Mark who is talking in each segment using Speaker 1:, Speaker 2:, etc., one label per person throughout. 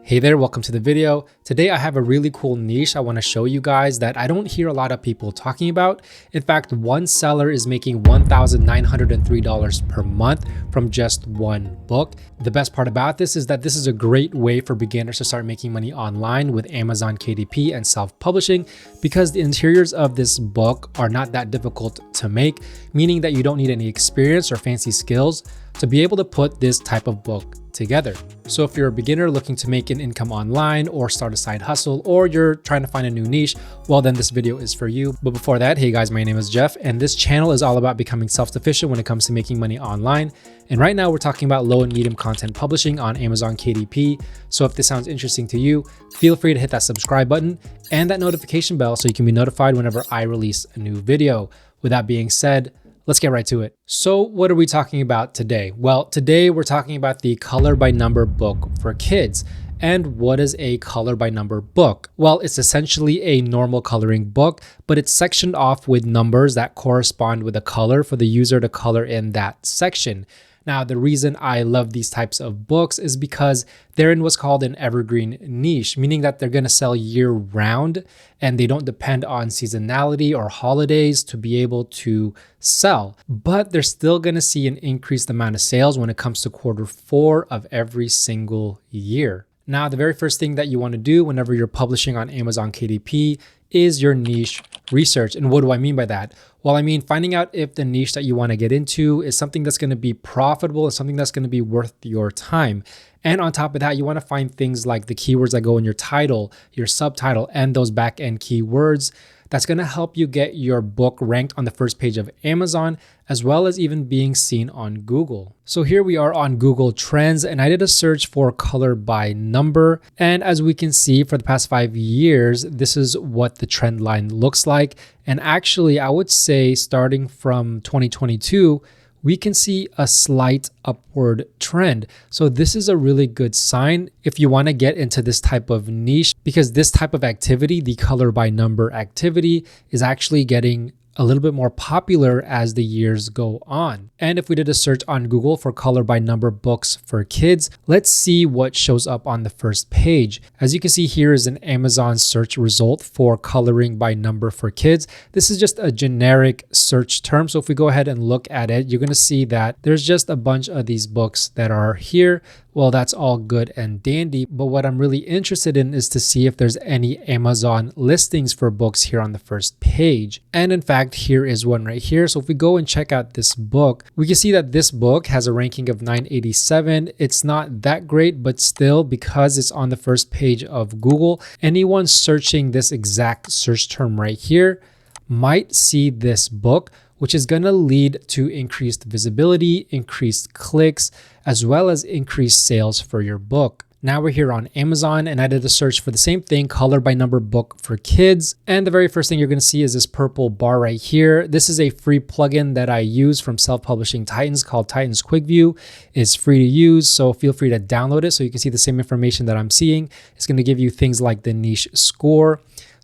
Speaker 1: Hey there, welcome to the video. Today I have a really cool niche I want to show you guys that I don't hear a lot of people talking about. In fact, one seller is making $1,903 per month from just one book. The best part about this is that this is a great way for beginners to start making money online with Amazon KDP and self-publishing because the interiors of this book are not that difficult to make, meaning that you don't need any experience or fancy skills to be able to put this type of book together. So if you're a beginner looking to make an income online or start a side hustle, or you're trying to find a new niche, well then this video is for you. But before that, hey guys, my name is Jeff and this channel is all about becoming self-sufficient when it comes to making money online. And right now we're talking about low and medium content publishing on Amazon KDP. So if this sounds interesting to you, feel free to hit that subscribe button and that notification bell so you can be notified whenever I release a new video. With that being said, let's get right to it. So what are we talking about today? Well, today we're talking about the color by number book for kids. And what is a color by number book? Well, it's essentially a normal coloring book, but it's sectioned off with numbers that correspond with a color for the user to color in that section. Now, the reason I love these types of books is because they're in what's called an evergreen niche, meaning that they're going to sell year round and they don't depend on seasonality or holidays to be able to sell. But they're still going to see an increased amount of sales when it comes to Q4 of every single year. Now, the very first thing that you want to do whenever you're publishing on Amazon KDP is your niche research. And what do I mean by that? Well, I mean finding out if the niche that you want to get into is something that's going to be profitable and something that's going to be worth your time. And on top of that, you want to find things like the keywords that go in your title, your subtitle, and those back-end keywords. That's going to help you get your book ranked on the first page of Amazon, as well as even being seen on Google. So here we are on Google Trends, and I did a search for color by number. And as we can see, for the past 5 years, this is what the trend line looks like. And actually, I would say starting from 2022, we can see a slight upward trend. So this is a really good sign if you want to get into this type of niche, because this type of activity, the color by number activity, is actually getting a little bit more popular as the years go on. And if we did a search on Google for color by number books for kids, let's see what shows up on the first page. As you can see, here is an Amazon search result for coloring by number for kids. This is just a generic search term. So if we go ahead and look at it, you're going to see that there's just a bunch of these books that are here. Well, that's all good and dandy, but what I'm really interested in is to see if there's any Amazon listings for books here on the first page. And in fact, here is one right here. So if we go and check out this book, we can see that this book has a ranking of 987. It's not that great, but still, because it's on the first page of Google, anyone searching this exact search term right here might see this book, which is going to lead to increased visibility, increased clicks, as well as increased sales for your book. Now we're here on Amazon and I did a search for the same thing, color by number book for kids. And the very first thing you're going to see is this purple bar right here. This is a free plugin that I use from Self-Publishing Titans called Titans Quick View. It's free to use, so feel free to download it so you can see the same information that I'm seeing. It's going to give you things like the niche score,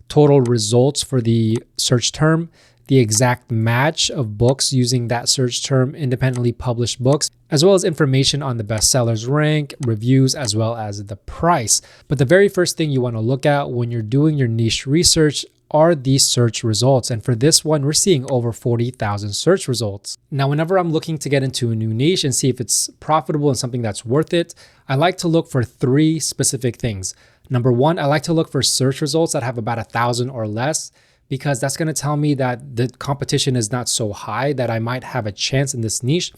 Speaker 1: total results for the search term, the exact match of books using that search term, independently published books, as well as information on the bestsellers rank, reviews, as well as the price. But the very first thing you want to look at when you're doing your niche research are these search results. And for this one, we're seeing over 40,000 search results. Now, whenever I'm looking to get into a new niche and see if it's profitable and something that's worth it, I like to look for 3 specific things. Number 1, I like to look for search results that have about 1,000 or less, because that's going to tell me that the competition is not so high that I might have a chance in this niche.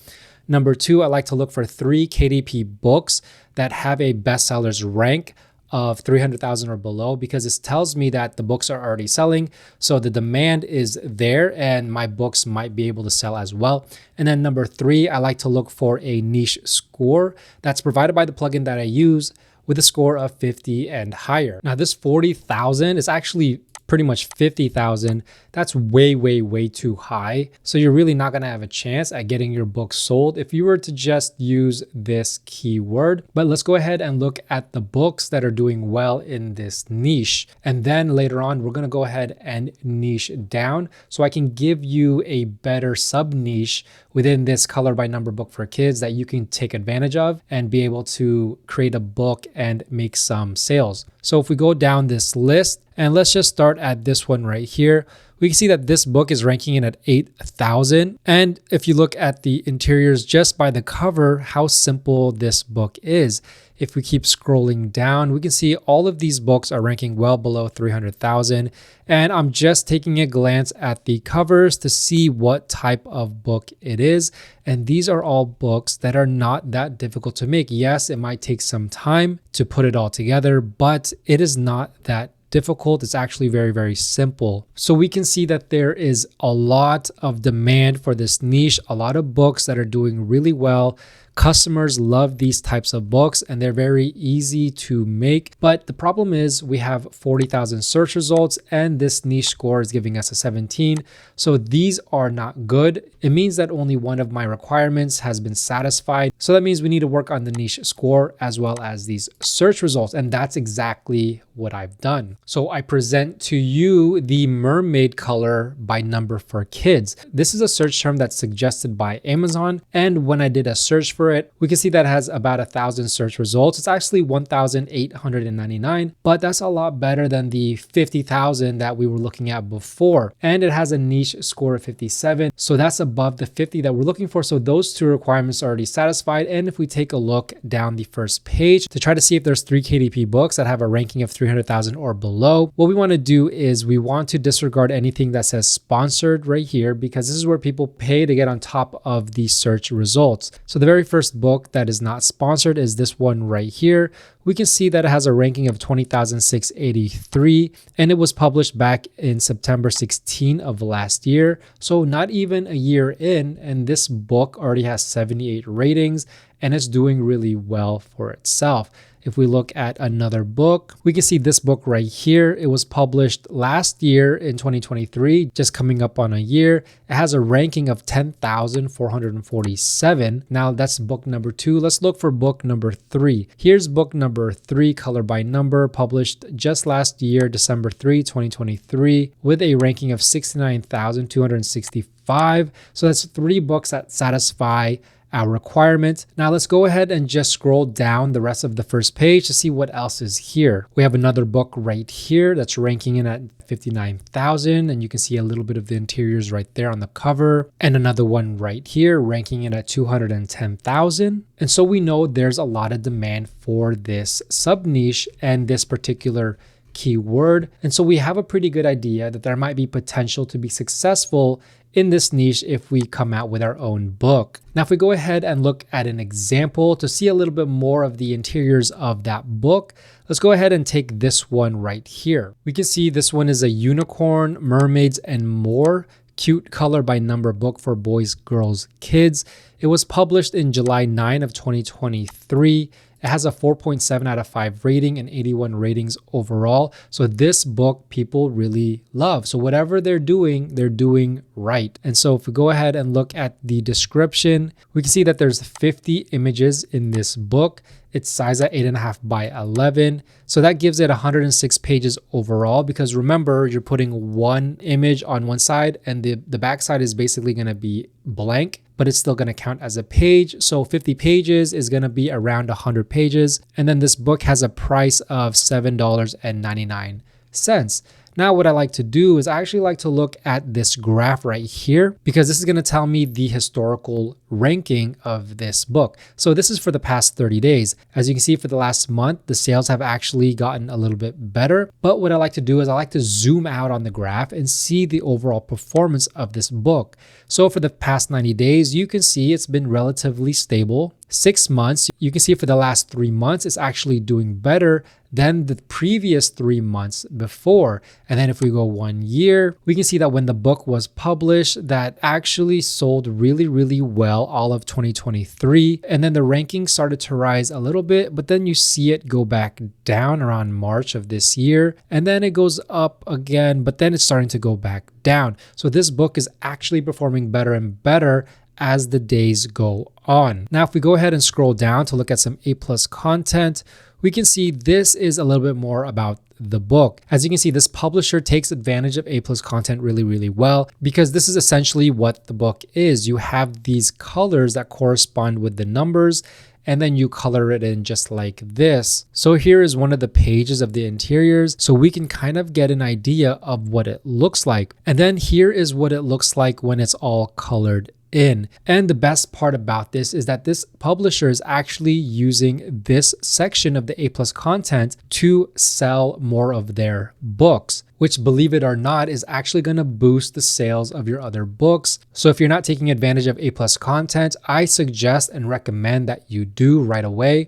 Speaker 1: Number 2, I like to look for 3 KDP books that have a bestsellers rank of 300,000 or below, because this tells me that the books are already selling. So the demand is there and my books might be able to sell as well. And then number 3, I like to look for a niche score that's provided by the plugin that I use with a score of 50 and higher. Now this 40,000 is actually pretty much 50,000. That's way, way, way too high. So you're really not going to have a chance at getting your book sold if you were to just use this keyword. But let's go ahead and look at the books that are doing well in this niche. And then later on, we're going to go ahead and niche down so I can give you a better sub niche within this color by number book for kids that you can take advantage of and be able to create a book and make some sales. So if we go down this list and let's just start at this one right here, we can see that this book is ranking in at 8,000. And if you look at the interiors just by the cover, how simple this book is. If we keep scrolling down, we can see all of these books are ranking well below 300,000. And I'm just taking a glance at the covers to see what type of book it is. And these are all books that are not that difficult to make. Yes, it might take some time to put it all together, but it is not that difficult. It's actually very, very simple. So we can see that there is a lot of demand for this niche, a lot of books that are doing really well. Customers love these types of books and they're very easy to make. But the problem is we have 40,000 search results and this niche score is giving us a 17. So these are not good. It means that only one of my requirements has been satisfied. So that means we need to work on the niche score as well as these search results. And that's exactly what I've done. So I present to you the mermaid color by number for kids. This is a search term that's suggested by Amazon. And when I did a search for it, we can see that it has about 1,000 search results. It's actually 1,899, but that's a lot better than the 50,000 that we were looking at before. And it has a niche score of 57. So that's above the 50 that we're looking for. So those two requirements are already satisfied. And if we take a look down the first page to try to see if there's 3 KDP books that have a ranking of 300,000 or below, what we want to do is we want to disregard anything that says sponsored right here, because this is where people pay to get on top of the search results. So the very first book that is not sponsored is this one right here. We can see that it has a ranking of 20,683 and it was published back in September 16 of last year. So not even a year in, and this book already has 78 ratings and it's doing really well for itself. If we look at another book, we can see this book right here. It was published last year in 2023, just coming up on a year. It has a ranking of 10,447. Now that's book number 2. Let's look for book number 3. Here's book number 3, color by number, published just last year, December 3, 2023, with a ranking of 69,265. So that's 3 books that satisfy our requirement. Now let's go ahead and just scroll down the rest of the first page to see what else is here. We have another book right here that's ranking in at 59,000, and you can see a little bit of the interiors right there on the cover, and another one right here ranking in at 210,000. And so we know there's a lot of demand for this sub niche and this particular keyword. And so we have a pretty good idea that there might be potential to be successful in this niche if we come out with our own book. Now, if we go ahead and look at an example to see a little bit more of the interiors of that book, let's go ahead and take this one right here. We can see this one is a unicorn, mermaids, and more. Cute color by number book for boys, girls, kids. It was published in July 9 of 2023. It has a 4.7 out of 5 rating and 81 ratings overall. So this book people really love. So whatever they're doing right. And so if we go ahead and look at the description, we can see that there's 50 images in this book. It's size at 8.5 by 11. So that gives it 106 pages overall, because remember, you're putting one image on one side and the back side is basically going to be blank, but it's still going to count as a page. So 50 pages is going to be around 100 pages. And then this book has a price of $7.99. Now, what I like to do is I actually like to look at this graph right here, because this is going to tell me the historical ranking of this book. So this is for the past 30 days. As you can see, for the last month, the sales have actually gotten a little bit better. But what I like to do is I like to zoom out on the graph and see the overall performance of this book. So for the past 90 days, you can see it's been relatively stable. 6 months, you can see for the last 3 months, it's actually doing better than the previous 3 months before. And then if we go 1 year, we can see that when the book was published, that actually sold really, really well all of 2023. And then the rankings started to rise a little bit, but then you see it go back down around March of this year. And then it goes up again, but then it's starting to go back down. So this book is actually performing better and better as the days go on. Now, if we go ahead and scroll down to look at some A+ content, we can see this is a little bit more about the book. As you can see, this publisher takes advantage of A+ content really, really well, because this is essentially what the book is. You have these colors that correspond with the numbers, and then you color it in just like this. So here is one of the pages of the interiors, so we can kind of get an idea of what it looks like. And then here is what it looks like when it's all colored in. And the best part about this is that this publisher is actually using this section of the A+ content to sell more of their books, which, believe it or not, is actually going to boost the sales of your other books. So if you're not taking advantage of A+ content, I suggest and recommend that you do right away.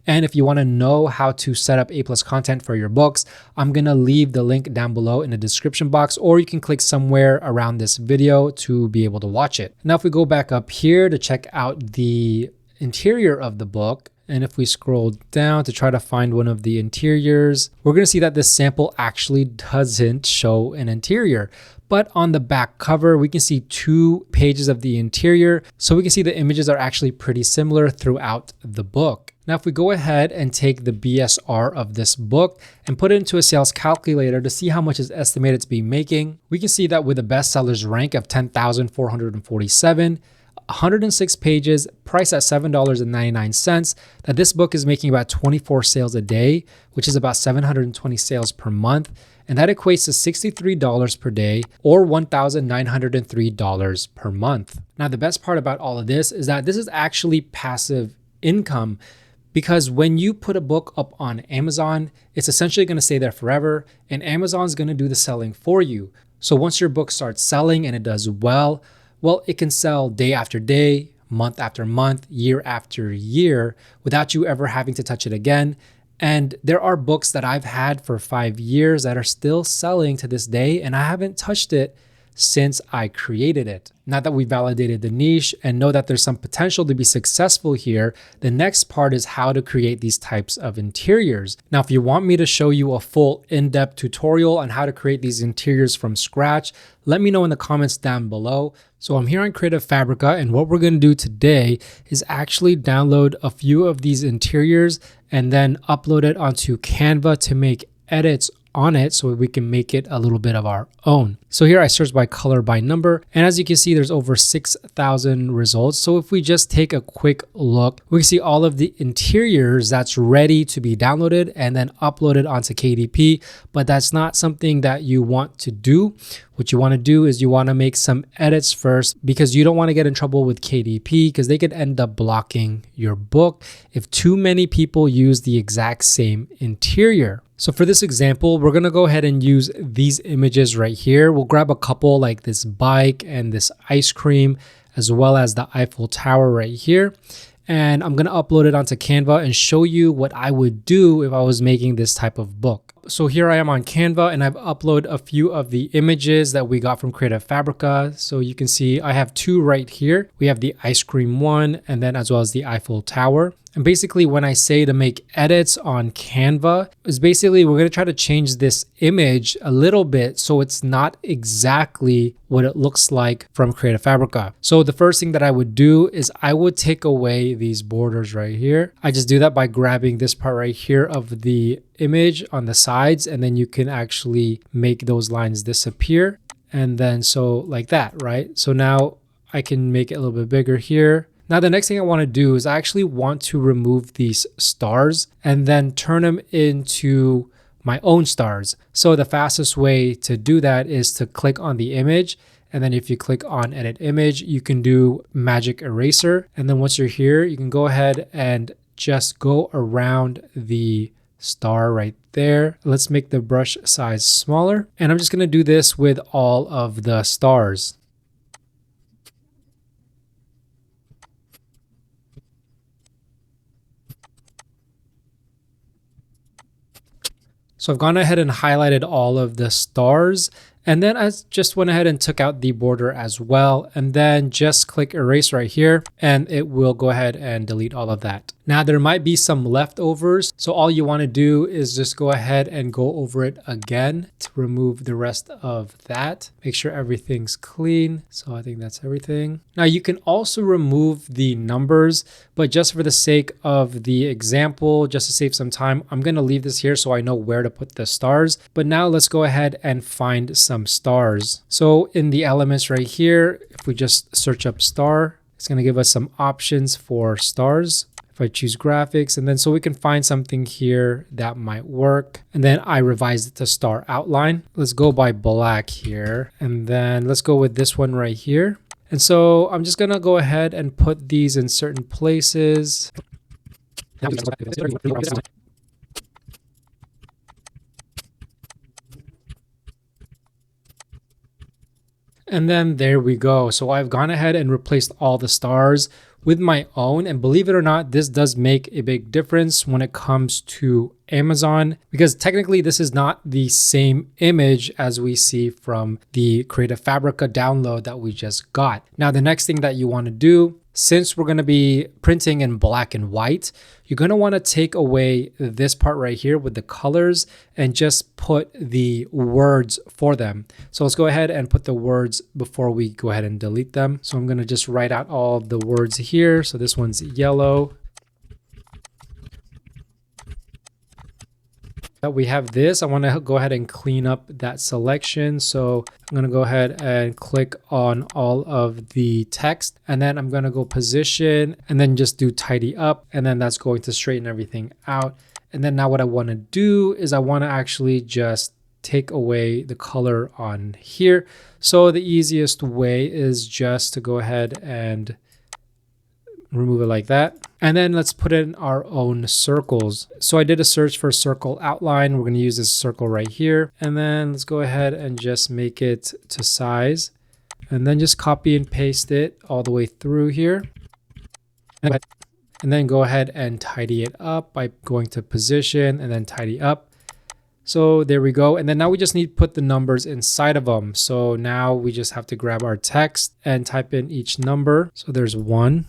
Speaker 1: And if you want to know how to set up A+ content for your books, I'm going to leave the link down below in the description box, or you can click somewhere around this video to be able to watch it. Now, if we go back up here to check out the interior of the book, and if we scroll down to try to find one of the interiors, we're going to see that this sample actually doesn't show an interior. But on the back cover, we can see 2 pages of the interior. So we can see the images are actually pretty similar throughout the book. Now, if we go ahead and take the BSR of this book and put it into a sales calculator to see how much is estimated to be making, we can see that with a bestsellers rank of 10,447, 106 pages, priced at $7.99, that this book is making about 24 sales a day, which is about 720 sales per month. And that equates to $63 per day, or $1,903 per month. Now, the best part about all of this is that this is actually passive income, because when you put a book up on Amazon, it's essentially going to stay there forever, and Amazon's going to do the selling for you. So once your book starts selling and it does well, it can sell day after day, month after month, year after year, without you ever having to touch it again. And there are books that I've had for 5 years that are still selling to this day, and I haven't touched it since I created it. Now that we validated the niche and know that there's some potential to be successful here, the next part is how to create these types of interiors. Now, if you want me to show you a full in-depth tutorial on how to create these interiors from scratch, let me know in the comments down below. So I'm here on Creative Fabrica, and what we're going to do today is actually download a few of these interiors and then upload it onto Canva to make edits on it so we can make it a little bit of our own. So here I searched by color by number, and as you can see, there's over 6,000 results. So if we just take a quick look, we can see all of the interiors that's ready to be downloaded and then uploaded onto KDP, but that's not something that you want to do. What you want to do is you want to make some edits first, because you don't want to get in trouble with KDP, because they could end up blocking your book if too many people use the exact same interior. So for this example, we're going to go ahead and use these images right here. We'll grab a couple like this bike and this ice cream, as well as the Eiffel Tower right here. And I'm going to upload it onto Canva and show you what I would do if I was making this type of book. So here I am on Canva, and I've uploaded a few of the images that we got from Creative Fabrica. So you can see I have 2 right here. We have the ice cream one, and then as well as the Eiffel Tower. And basically when I say to make edits on Canva, is basically we're going to try to change this image a little bit so it's not exactly what it looks like from Creative Fabrica. So the first thing that I would do is I would take away these borders right here. I just do that by grabbing this part right here of the image on the sides, and then you can actually make those lines disappear. And then so like that, right? So now I can make it a little bit bigger here. Now, the next thing I want to do is I actually want to remove these stars and then turn them into my own stars. So the fastest way to do that is to click on the image. And then if you click on edit image, you can do magic eraser. And then once you're here, you can go ahead and just go around the star right there. Let's make the brush size smaller. And I'm just going to do this with all of the stars. So I've gone ahead and highlighted all of the stars. And then I just went ahead and took out the border as well. And then just click erase right here and it will go ahead and delete all of that. Now there might be some leftovers. So all you want to do is just go ahead and go over it again to remove the rest of that. Make sure everything's clean. So I think that's everything. Now you can also remove the numbers, but just for the sake of the example, just to save some time, I'm going to leave this here so I know where to put the stars. But now let's go ahead and find some stars. So in the elements right here, if we just search up star, it's going to give us some options for stars. If I choose graphics, and then so we can find something here that might work. And then I revised it to star outline. Let's go by black here. And then let's go with this one right here. And so I'm just going to go ahead and put these in certain places. And then there we go. So I've gone ahead and replaced all the stars with my own. And believe it or not, this does make a big difference when it comes to Amazon, because technically this is not the same image as we see from the Creative Fabrica download that we just got. Now, the next thing that you want to do, since we're going to be printing in black and white, you're going to want to take away this part right here with the colors and just put the words for them. So let's go ahead and put the words before we go ahead and delete them. So I'm going to just write out all the words here. So this one's yellow. We have this. I want to go ahead and clean up that selection. So I'm going to go ahead and click on all of the text, and then I'm going to go position and then just do tidy up. And then that's going to straighten everything out. And then now what I want to do is I want to actually just take away the color on here. So the easiest way is just to go ahead and remove it like that. And then let's put in our own circles. So I did a search for circle outline. We're going to use this circle right here. And then let's go ahead and just make it to size. And then just copy and paste it all the way through here. And then go ahead and tidy it up by going to position and then tidy up. So there we go. And then now we just need to put the numbers inside of them. So now we just have to grab our text and type in each number. So there's 1.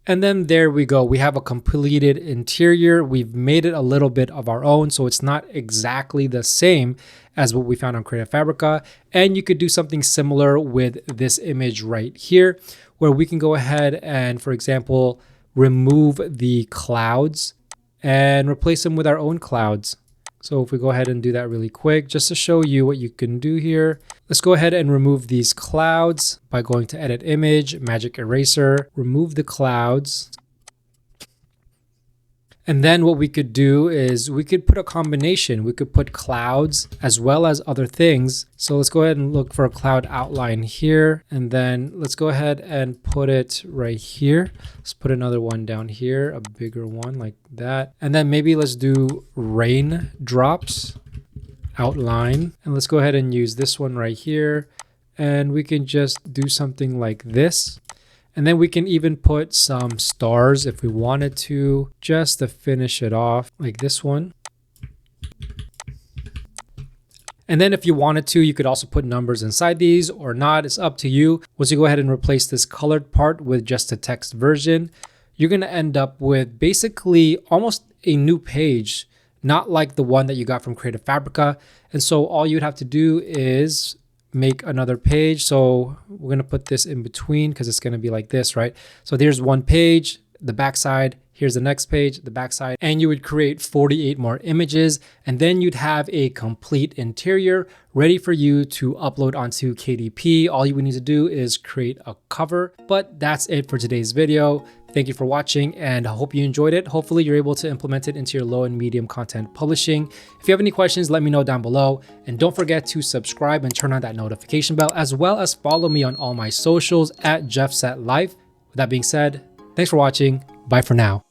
Speaker 1: And then there we go. We have a completed interior. We've made it a little bit of our own, so it's not exactly the same as what we found on Creative Fabrica. And you could do something similar with this image right here, where we can go ahead and, for example, remove the clouds and replace them with our own clouds. So if we go ahead and do that really quick, just to show you what you can do here, let's go ahead and remove these clouds by going to edit image, magic eraser, remove the clouds. And then what we could do is we could put a combination. We could put clouds as well as other things. So let's go ahead and look for a cloud outline here. And then let's go ahead and put it right here. Let's put another one down here, a bigger one like that. And then maybe let's do rain drops outline. And let's go ahead and use this one right here. And we can just do something like this. And then we can even put some stars if we wanted to, just to finish it off, like this one. And then if you wanted to, you could also put numbers inside these or not. It's up to you. Once you go ahead and replace this colored part with just a text version, you're going to end up with basically almost a new page, not like the one that you got from Creative Fabrica. And so all you'd have to do is make another page. So we're going to put this in between because it's going to be like this, right? So there's one page, the backside, here's the next page, the backside, and you would create 48 more images, and then you'd have a complete interior ready for you to upload onto KDP. All you would need to do is create a cover. But that's it for today's video. Thank you for watching, and I hope you enjoyed it. Hopefully you're able to implement it into your low and medium content publishing. If you have any questions, let me know down below. And don't forget to subscribe and turn on that notification bell, as well as follow me on all my socials at JeffSetLife. With that being said, thanks for watching. Bye for now.